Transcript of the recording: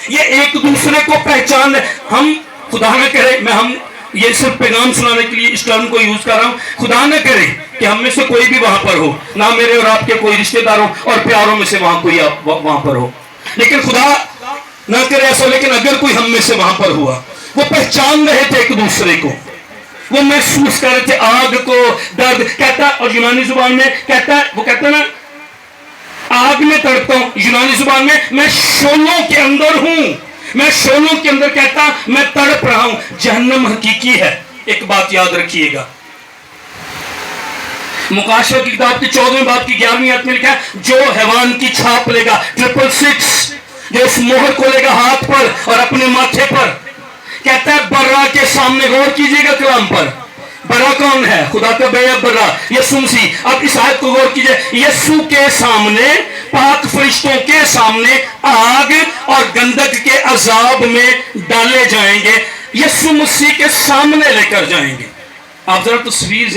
یہ ایک دوسرے کو پہچان، ہم خدا نہ کرے، ہم یہ صرف پیغام سنانے کے لیے اس ٹرم کو یوز کر رہا ہوں، خدا نہ کرے کہ ہم میں سے کوئی بھی وہاں پر ہو، نہ میرے اور آپ کے کوئی رشتہ داروں اور پیاروں میں سے وہاں کوئی وہاں پر ہو، لیکن خدا نہ کرے ایسا، لیکن اگر کوئی ہم میں سے وہاں پر ہوا، وہ پہچان رہے تھے ایک دوسرے کو، وہ محسوس کر رہے تھے آگ کو، درد کہتا، اور یونانی زبان میں کہتا ہے، وہ کہتا ہے نا آگ میں تڑپتا ہوں، یونانی زبان میں شولوں کے اندر ہوں، میں شولوں کے اندر کہتا میں تڑپ رہا ہوں۔ جہنم حقیقی ہے، ایک بات یاد رکھیے گا، مکاشفہ کی کتاب کی 14ویں باب کی 11ویں آیت میں لکھا ہے، جو حیوان کی چھاپ لے گا 666، جو اس مہر کو لے گا ہاتھ پر اور اپنے ماتھے پر، کہتا ہے برا کے سامنے، غور کیجئے گا کلام پر، برا کون ہے؟ خدا کا بیعت برا، یسوع مسیح۔ اب اس آیت کو غور کیجئے، یسوع کے سامنے، پاک فرشتوں کے سامنے آگ اور گندک کے عذاب میں ڈالے جائیں گے، یسوع مسیح کے سامنے لے کر جائیں گے۔ آپ ذرا تصویر